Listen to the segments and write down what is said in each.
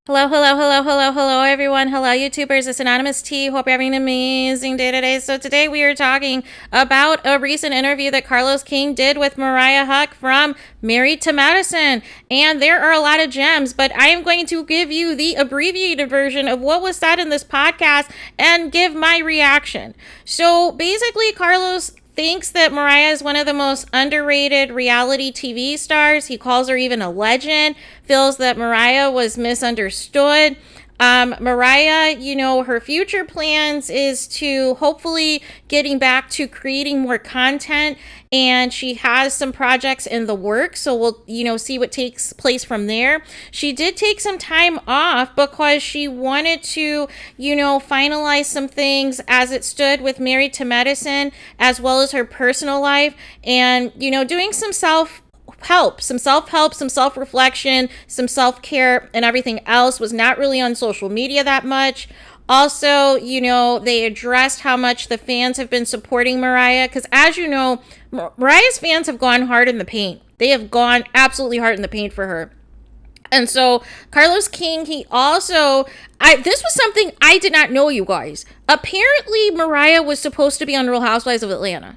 Hello, hello, hello, hello, hello, everyone. Hello, YouTubers. It's Anonymous T. Hope you're having an amazing day today. So today we are talking about a recent interview that Carlos King did with Mariah Huq from Married to Medicine. And there are a lot of gems, but I am going to give you the abbreviated version of what was said in this podcast and give my reaction. So basically, Carlos thinks that Mariah is one of the most underrated reality TV stars. He calls her even a legend, feels that Mariah was misunderstood. Mariah, her future plans is to hopefully getting back to creating more content, and she has some projects in the works. So we'll, see what takes place from there. She did take some time off because she wanted to, finalize some things as it stood with Married to Medicine, as well as her personal life, and, doing some self-help, some self-reflection, some self-care, and everything else. Was not really on social media that much. Also, they addressed how much the fans have been supporting Mariah, because as you know, Mariah's fans have gone hard in the paint. They have gone absolutely hard in the paint for her. And so Carlos King, he also, this was something I did not know, you guys. Apparently, Mariah was supposed to be on Real Housewives of Atlanta.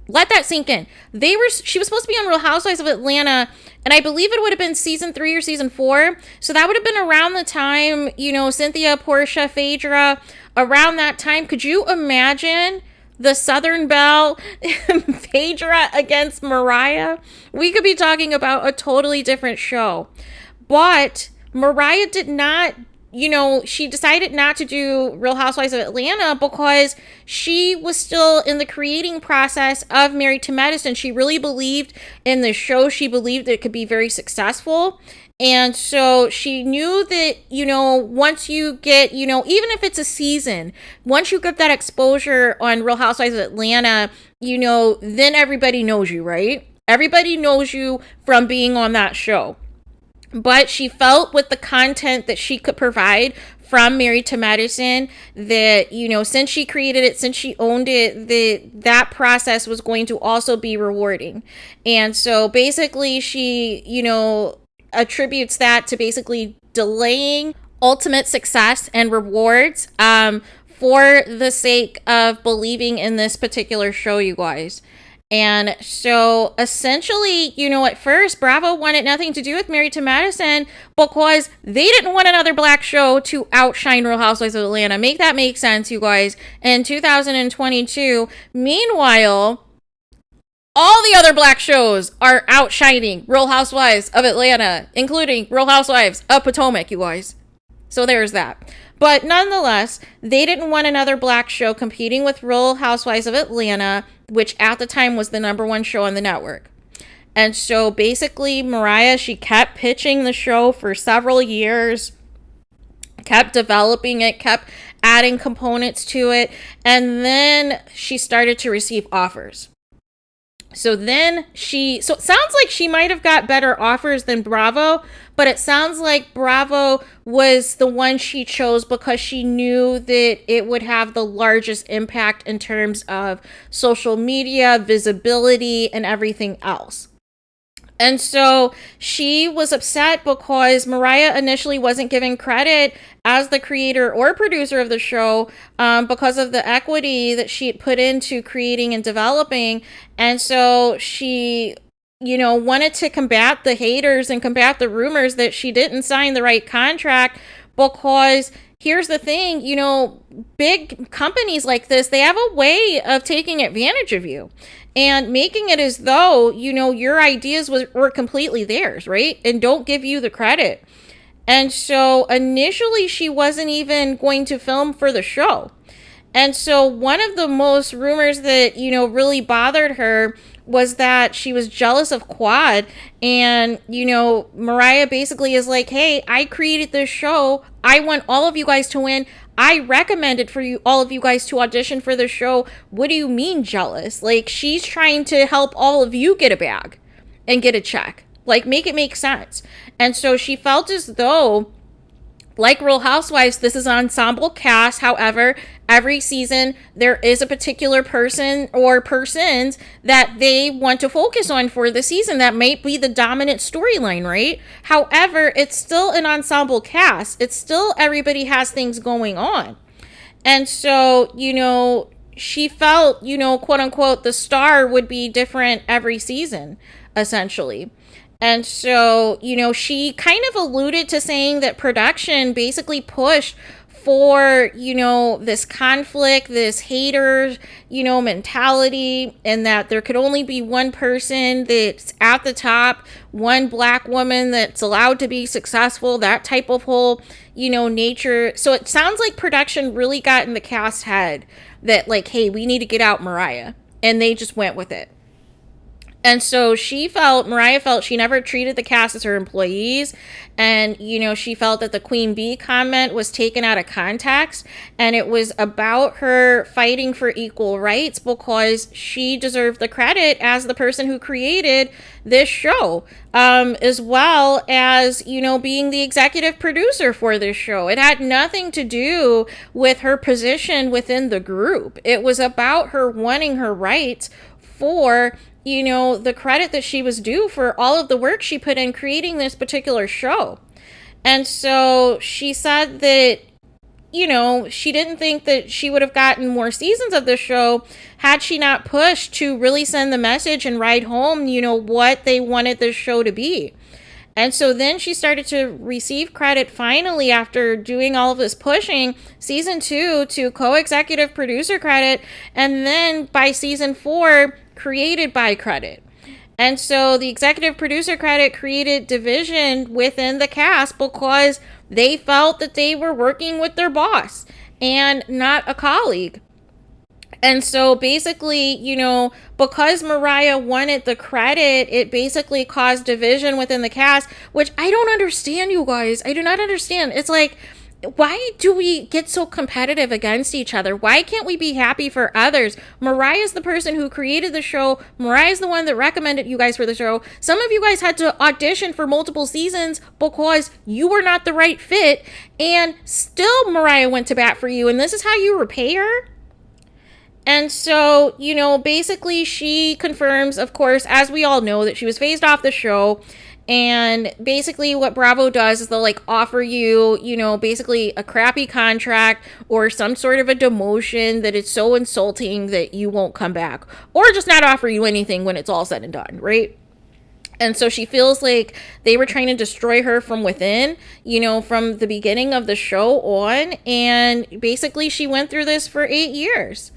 Let that sink in. She was supposed to be on Real Housewives of Atlanta, and I believe it would have been season 3 or season 4. So that would have been around the time, Cynthia, Portia, Phaedra, around that time. Could you imagine the Southern Belle, Phaedra against Mariah? We could be talking about a totally different show. But Mariah did not, she decided not to do Real Housewives of Atlanta because she was still in the creating process of Married to Medicine. She really believed in the show. She believed it could be very successful. And so she knew that, once you get, even if it's a season, once you get that exposure on Real Housewives of Atlanta, then everybody knows you, right? Everybody knows you from being on that show. But she felt with the content that she could provide from Married to Medicine that, since she created it, since she owned it, that process was going to also be rewarding. And so basically she, attributes that to basically delaying ultimate success and rewards for the sake of believing in this particular show, you guys. And so essentially, at first, Bravo wanted nothing to do with Married to Medicine because they didn't want another black show to outshine Real Housewives of Atlanta. Make that make sense, you guys. In 2022, meanwhile, all the other black shows are outshining Real Housewives of Atlanta, including Real Housewives of Potomac, you guys. So there's that. But nonetheless, they didn't want another black show competing with Real Housewives of Atlanta, which at the time was the #1 show on the network. And so basically, Mariah, she kept pitching the show for several years, kept developing it, kept adding components to it, and then she started to receive offers. So it sounds like she might have got better offers than Bravo, but it sounds like Bravo was the one she chose because she knew that it would have the largest impact in terms of social media, visibility, and everything else. And so she was upset because Mariah initially wasn't given credit as the creator or producer of the show because of the equity that she had put into creating and developing. And so she, wanted to combat the haters and combat the rumors that she didn't sign the right contract because here's the thing, big companies like this, they have a way of taking advantage of you and making it as though, your ideas were completely theirs, right? And don't give you the credit. And so initially she wasn't even going to film for the show. And so one of the most rumors that, really bothered her was that she was jealous of Quad. And, Mariah basically is like, hey, I created this show. I want all of you guys to win. I recommended for all of you guys to audition for the show. What do you mean jealous? Like, she's trying to help all of you get a bag and get a check. Like, make it make sense. And so she felt as though, like Real Housewives, this is an ensemble cast. However, every season there is a particular person or persons that they want to focus on for the season that might be the dominant storyline, right? However, it's still an ensemble cast. It's still everybody has things going on. And so, she felt, quote unquote, the star would be different every season, essentially. And so, she kind of alluded to saying that production basically pushed for, this conflict, this hater, mentality, and that there could only be one person that's at the top, one black woman that's allowed to be successful, that type of whole, nature. So it sounds like production really got in the cast's head that, like, hey, we need to get out Mariah. And they just went with it. And so Mariah felt she never treated the cast as her employees. And, she felt that the Queen Bee comment was taken out of context. And it was about her fighting for equal rights because she deserved the credit as the person who created this show, as well as, being the executive producer for this show. It had nothing to do with her position within the group. It was about her wanting her rights for the credit that she was due for all of the work she put in creating this particular show. And so she said that, she didn't think that she would have gotten more seasons of the show had she not pushed to really send the message and ride home, what they wanted this show to be. And so then she started to receive credit finally after doing all of this pushing, season 2 to co-executive producer credit, and then by season 4, created by credit. And so the executive producer credit created division within the cast because they felt that they were working with their boss and not a colleague. And so basically, because Mariah wanted the credit, it basically caused division within the cast, which I don't understand, you guys. I do not understand. It's like, why do we get so competitive against each other? Why can't we be happy for others? Mariah's the person who created the show. Mariah's the one that recommended you guys for the show. Some of you guys had to audition for multiple seasons because you were not the right fit, and still Mariah went to bat for you, and this is how you repay her? And so, basically she confirms, of course, as we all know, that she was phased off the show. And basically what Bravo does is they'll offer you, basically a crappy contract or some sort of a demotion that is so insulting that you won't come back, or just not offer you anything when it's all said and done, right? And so she feels like they were trying to destroy her from within, from the beginning of the show on. And basically she went through this for 8 years.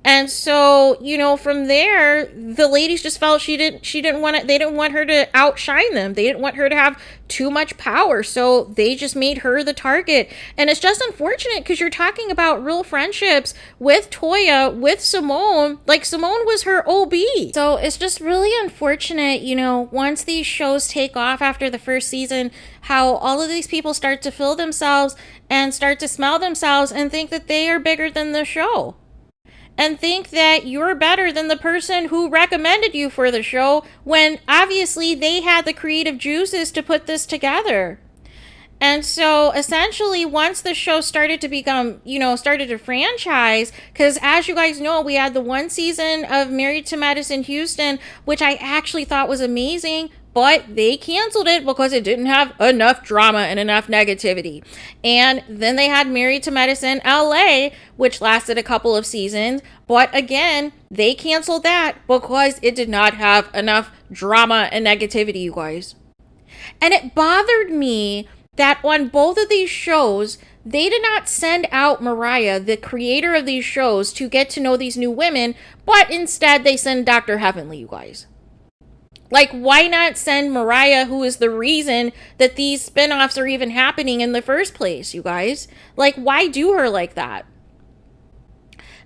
And so, from there, the ladies just felt they didn't want her to outshine them. They didn't want her to have too much power. So they just made her the target. And it's just unfortunate because you're talking about real friendships with Toya, with Simone. Like, Simone was her OB. So it's just really unfortunate, once these shows take off after the first season, how all of these people start to feel themselves and start to smell themselves and think that they are bigger than the show. And think that you're better than the person who recommended you for the show when obviously they had the creative juices to put this together. And so essentially once the show started to become, started to franchise, because as you guys know, we had the one season of Married to Medicine Houston, which I actually thought was amazing, but they canceled it because it didn't have enough drama and enough negativity. And then they had Married to Medicine LA, which lasted a couple of seasons. But again, they canceled that because it did not have enough drama and negativity, you guys. And it bothered me that on both of these shows, they did not send out Mariah, the creator of these shows, to get to know these new women, but instead they send Dr. Heavenly, you guys. Like, why not send Mariah, who is the reason that these spin-offs are even happening in the first place, you guys? Like, why do her like that?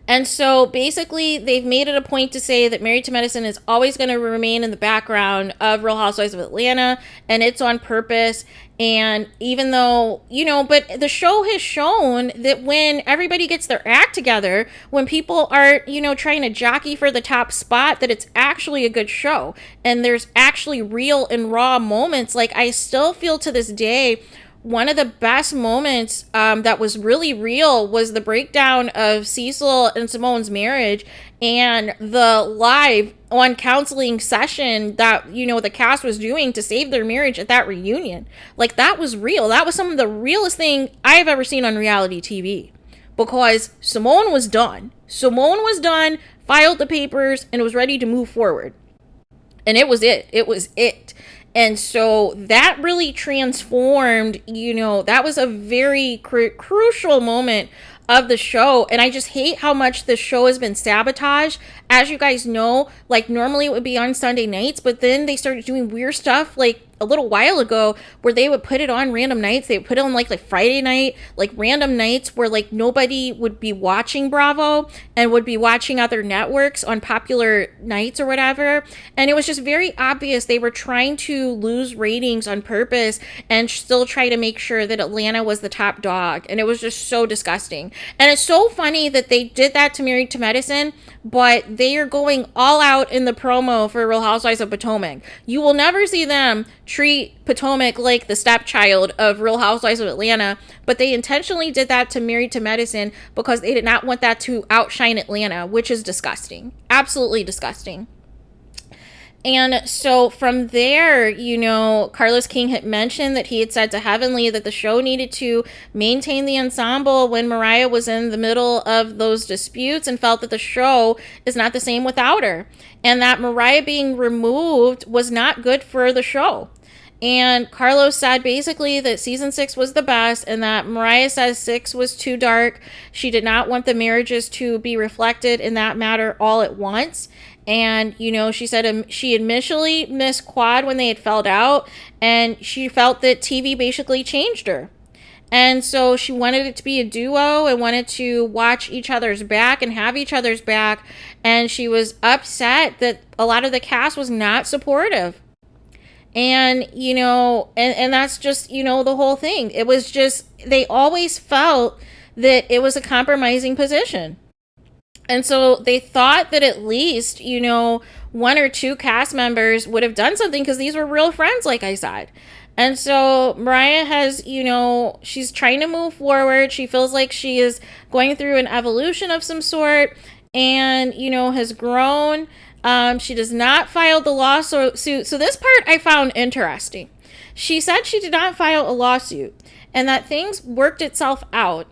And so basically they've made it a point to say that Married to Medicine is always going to remain in the background of Real Housewives of Atlanta, and it's on purpose. And even though, but the show has shown that when everybody gets their act together, when people are, trying to jockey for the top spot, that it's actually a good show. And there's actually real and raw moments. Like, I still feel to this day one of the best moments that was really real was the breakdown of Cecil and Simone's marriage and the live on counseling session that, you know, the cast was doing to save their marriage at that reunion. Like, that was real. That was some of the realest thing I've ever seen on reality TV, because Simone was done. Simone was done, filed the papers, and was ready to move forward. And it was it. It was it. And so that really transformed, you know, that was a very crucial moment of the show. And I just hate how much the show has been sabotaged. As you guys know, like, normally it would be on Sunday nights, but then they started doing weird stuff like a little while ago where they would put it on random nights. They would put it on like Friday night, like random nights where like nobody would be watching Bravo and would be watching other networks on popular nights or whatever. And it was just very obvious they were trying to lose ratings on purpose and still try to make sure that Atlanta was the top dog. And it was just so disgusting. And it's so funny that they did that to Married to Medicine, but they are going all out in the promo for Real Housewives of Potomac. You will never see them treat Potomac like the stepchild of Real Housewives of Atlanta, but they intentionally did that to Married to Medicine because they did not want that to outshine Atlanta, which is disgusting. Absolutely disgusting. And so from there, you know, Carlos King had mentioned that he had said to Heavenly that the show needed to maintain the ensemble when Mariah was in the middle of those disputes, and felt that the show is not the same without her, and that Mariah being removed was not good for the show. And Carlos said basically that season 6 was the best, and that Mariah says 6 was too dark. She did not want the marriages to be reflected in that matter all at once. And, you know, she said she initially missed Quad when they had fell out, and she felt that TV basically changed her. And so she wanted it to be a duo and wanted to watch each other's back and have each other's back. And she was upset that a lot of the cast was not supportive. And, you know, and that's just, you know, the whole thing. It was just, they always felt that it was a compromising position. And so they thought that at least, you know, 1 or 2 cast members would have done something, because these were real friends, like I said. And so Mariah has, you know, she's trying to move forward. She feels like she is going through an evolution of some sort and, you know, has grown. She does not file the lawsuit. So this part I found interesting. She said she did not file a lawsuit and that things worked itself out,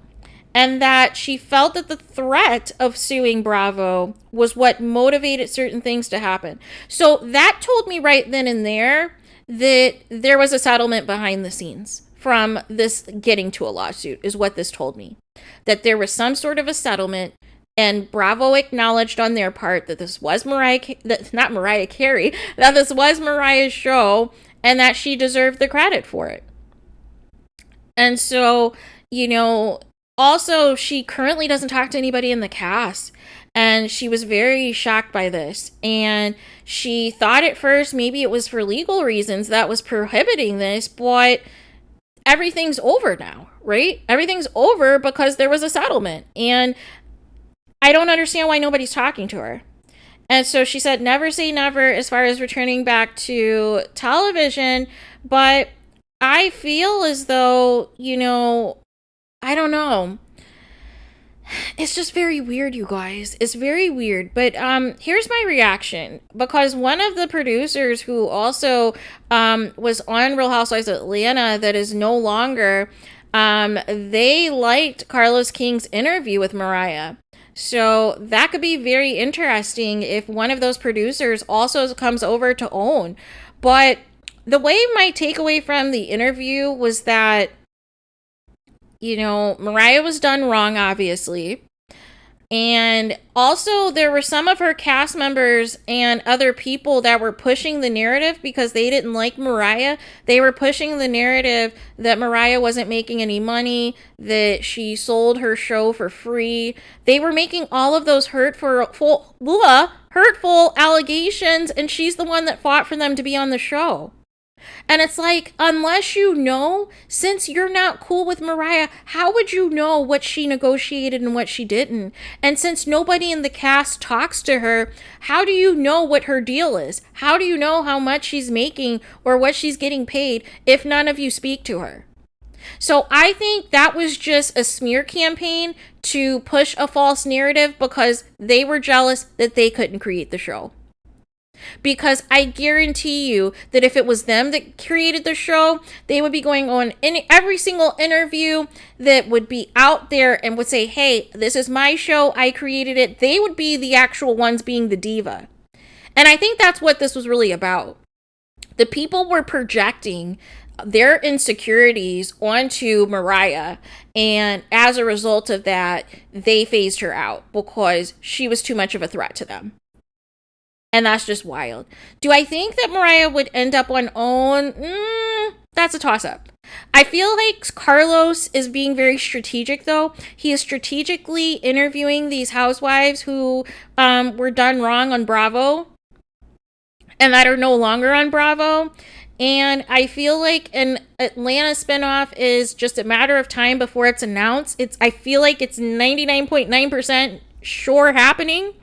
and that she felt that the threat of suing Bravo was what motivated certain things to happen. So that told me right then and there that there was a settlement behind the scenes from this getting to a lawsuit, is what this told me. That there was some sort of a settlement, and Bravo acknowledged on their part that this was not Mariah Carey, that this was Mariah's show, and that she deserved the credit for it. And so, you know, also, she currently doesn't talk to anybody in the cast, and she was very shocked by this. And she thought at first maybe it was for legal reasons that was prohibiting this, but everything's over now, right? Everything's over because there was a settlement, and I don't understand why nobody's talking to her. And so she said never say never as far as returning back to television, but I feel as though, you know, I don't know. It's just very weird, you guys. It's very weird. But here's my reaction. Because one of the producers who also was on Real Housewives of Atlanta that is no longer, they liked Carlos King's interview with Mariah. So that could be very interesting if one of those producers also comes over to OWN. But the way my takeaway from the interview was that, you know, Mariah was done wrong, obviously. And also there were some of her cast members and other people that were pushing the narrative because they didn't like Mariah. They were pushing the narrative that Mariah wasn't making any money, that she sold her show for free. They were making all of those hurtful allegations, and she's the one that fought for them to be on the show. And it's like, unless you know, since you're not cool with Mariah, how would you know what she negotiated and what she didn't? And since nobody in the cast talks to her, how do you know what her deal is? How do you know how much she's making or what she's getting paid if none of you speak to her? So I think that was just a smear campaign to push a false narrative because they were jealous that they couldn't create the show. Because I guarantee you that if it was them that created the show, they would be going on in every single interview that would be out there and would say, hey, this is my show, I created it. They would be the actual ones being the diva. And I think that's what this was really about. The people were projecting their insecurities onto Mariah, and as a result of that, they phased her out because she was too much of a threat to them. And that's just wild. Do I think that Mariah would end up on OWN? That's a toss-up. I feel like Carlos is being very strategic, though. He is strategically interviewing these housewives who were done wrong on Bravo and that are no longer on Bravo. And I feel like an Atlanta spinoff is just a matter of time before it's announced. I feel like it's 99.9% sure happening.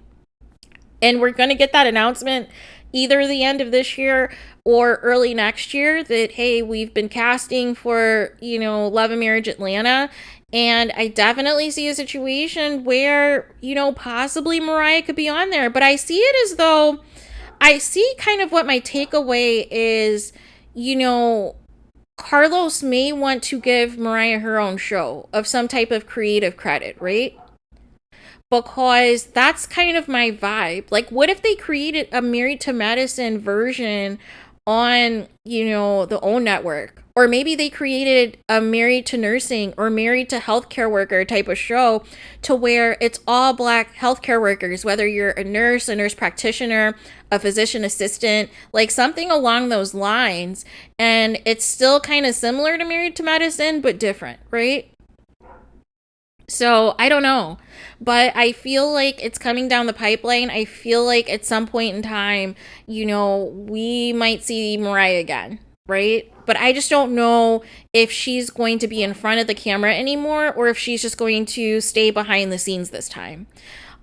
And we're going to get that announcement either the end of this year or early next year that, hey, we've been casting for, Love and Marriage Atlanta. And I definitely see a situation where, possibly Mariah could be on there. But I see it as though I see kind of what my takeaway is, Carlos may want to give Mariah her own show of some type of creative credit, right? Because that's kind of my vibe. Like, what if they created a Married to Medicine version on, the OWN network? Or maybe they created a Married to Nursing or Married to Healthcare Worker type of show to where it's all Black healthcare workers, whether you're a nurse practitioner, a physician assistant, like something along those lines. And it's still kind of similar to Married to Medicine, but different, right? So I don't know, but I feel like it's coming down the pipeline. I feel like at some point in time, we might see Mariah again, right? But I just don't know if she's going to be in front of the camera anymore or if she's just going to stay behind the scenes this time.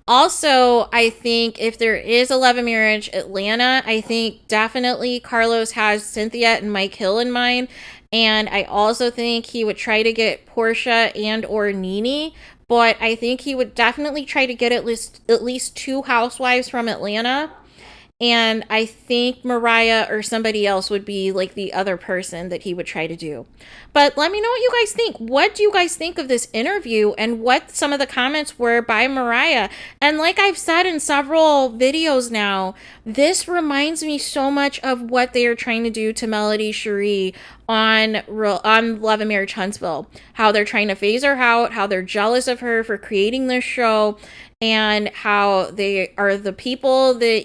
Also, I think if there is a Love and Marriage Atlanta, I think definitely Carlos has Cynthia and Mike Hill in mind. And I also think he would try to get Portia and or Nene. But I think he would definitely try to get at least 2 housewives from Atlanta. And I think Mariah or somebody else would be like the other person that he would try to do. But let me know what you guys think. What do you guys think of this interview and what some of the comments were by Mariah? And like I've said in several videos now, this reminds me so much of what they are trying to do to Melody Cherie on Love and Marriage Huntsville. How they're trying to phase her out, how they're jealous of her for creating this show, and how they are the people that,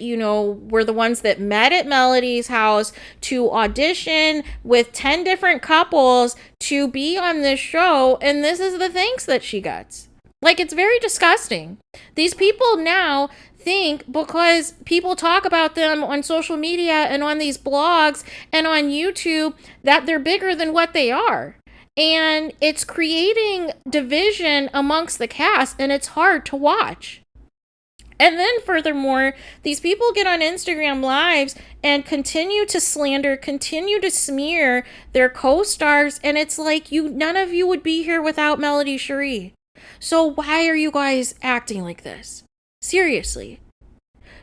were the ones that met at Melody's house to audition with 10 different couples to be on this show. And this is the thanks that she gets. Like, it's very disgusting. These people now think because people talk about them on social media and on these blogs and on YouTube that they're bigger than what they are. And it's creating division amongst the cast, and it's hard to watch. And then furthermore, these people get on Instagram Lives and continue to slander, continue to smear their co-stars. And it's like, none of you would be here without Melody Cherie. So why are you guys acting like this? Seriously.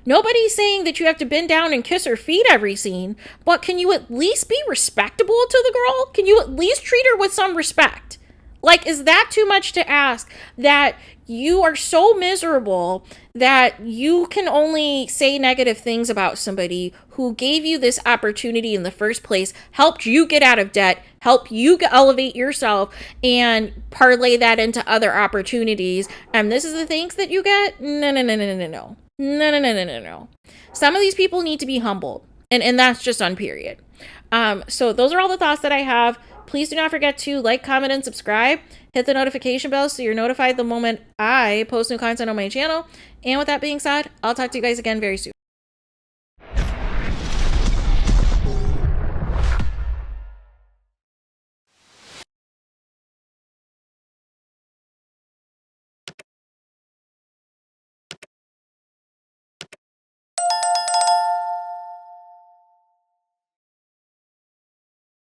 Nobody's saying that you have to bend down and kiss her feet every scene, but can you at least be respectable to the girl? Can you at least treat her with some respect? Like, is that too much to ask that you are so miserable that you can only say negative things about somebody who gave you this opportunity in the first place, helped you get out of debt, help you elevate yourself, and parlay that into other opportunities? And this is the thanks that you get? No. No. Some of these people need to be humbled. And that's just on period. So those are all the thoughts that I have. Please do not forget to like, comment, and subscribe. Hit the notification bell so you're notified the moment I post new content on my channel. And with that being said, I'll talk to you guys again very soon.